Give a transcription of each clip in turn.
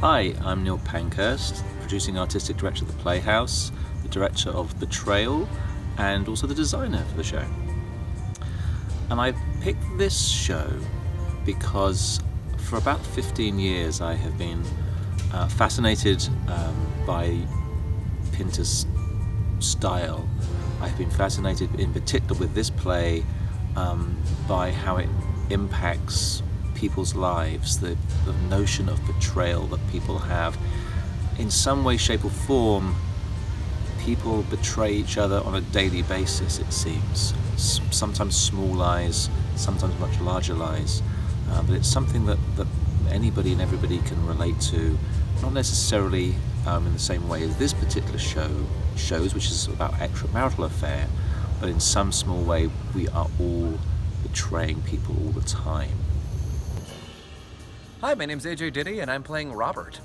Hi, I'm Neil Pankhurst, producing artistic director of the Playhouse, the director of BETRAYAL, and also the designer for the show. And I picked this show because for about 15 years I have been fascinated by Pinter's style. I've been fascinated in particular with this play by how it impacts people's lives, the notion of betrayal that people have. In some way, shape or form, people betray each other on a daily basis, it seems. Sometimes small lies, sometimes much larger lies. But it's something that anybody and everybody can relate to, not necessarily in the same way as this particular show shows, which is about extramarital affair, but in some small way we are all betraying people all the time. Hi, my name's Diddy and I'm playing Robert.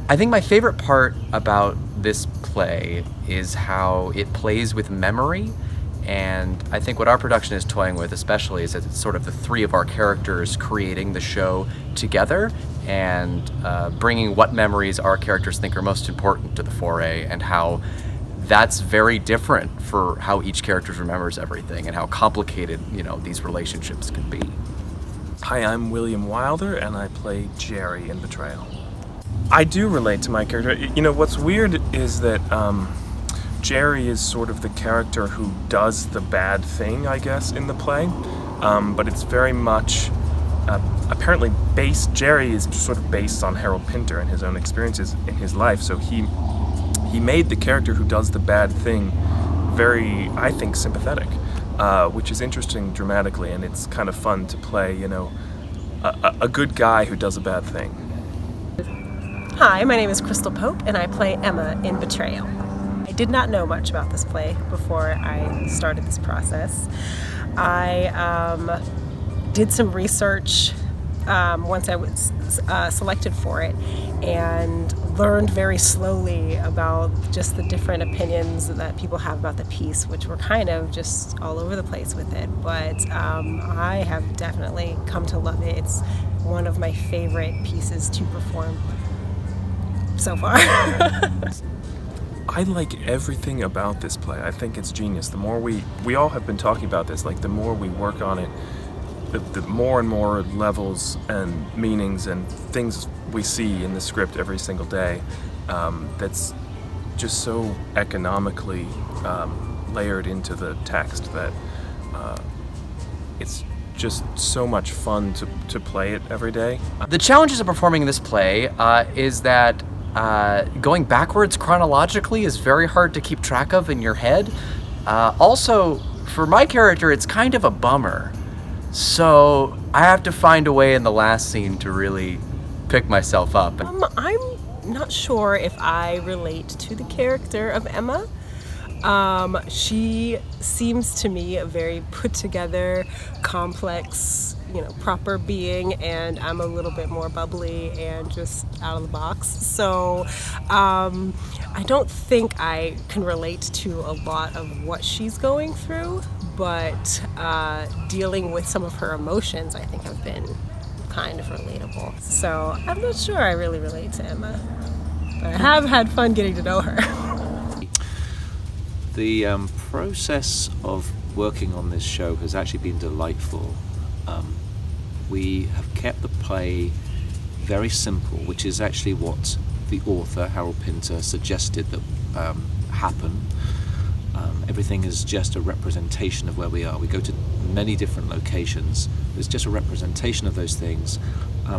I think my favorite part about this play is how it plays with memory, and I think what our production is toying with especially is that it's sort of the three of our characters creating the show together and bringing what memories our characters think are most important to the foray, and how that's very different for how each character remembers everything and how complicated, these relationships can be. Hi, I'm William Wilder, and I play Jerry in Betrayal. I do relate to my character. What's weird is that Jerry is sort of the character who does the bad thing, I guess, in the play. But it's very much, apparently Jerry is sort of based on Harold Pinter and his own experiences in his life. So he made the character who does the bad thing very, I think, sympathetic. Which is interesting dramatically, and it's kind of fun to play, a good guy who does a bad thing. Hi, my name is Crystal Pope, and I play Emma in Betrayal. I did not know much about this play before I started this process. I did some research once I was selected for it, and learned very slowly about just the different opinions that people have about the piece, which were kind of just all over the place with it. But I have definitely come to love it. It's one of my favorite pieces to perform so far. I like everything about this play. I think it's genius. The more we all have been talking about this, like the more we work on it, the more and more levels and meanings and things we see in the script every single day, that's just so economically layered into the text that it's just so much fun to play it every day. The challenges of performing this play is that going backwards chronologically is very hard to keep track of in your head. Also, for my character, it's kind of a bummer. So I have to find a way in the last scene to really pick myself up. I'm not sure if I relate to the character of Emma. She seems to me a very put together, complex, proper being, and I'm a little bit more bubbly and just out of the box. So I don't think I can relate to a lot of what she's going through, but dealing with some of her emotions I think have been kind of relatable. So I'm not sure I really relate to Emma, but I have had fun getting to know her. The process of working on this show has actually been delightful. We have kept the play very simple, which is actually what the author, Harold Pinter, suggested that happen. Everything is just a representation of where we are. We go to many different locations. It's just a representation of those things.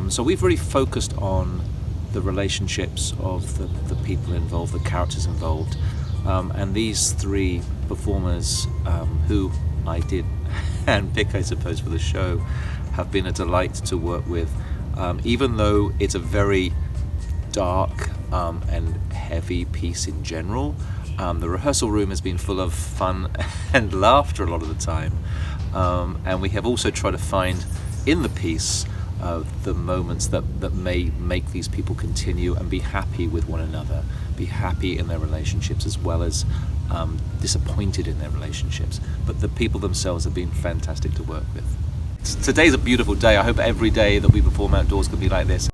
So we've really focused on the relationships of the people involved, the characters involved. And these three performers, who I did handpick, I suppose, for the show, have been a delight to work with. Even though it's a very dark and heavy piece in general, the rehearsal room has been full of fun and laughter a lot of the time. And we have also tried to find in the piece the moments that may make these people continue and be happy with one another, be happy in their relationships as well as disappointed in their relationships. But the people themselves have been fantastic to work with. Today's a beautiful day. I hope every day that we perform outdoors can be like this.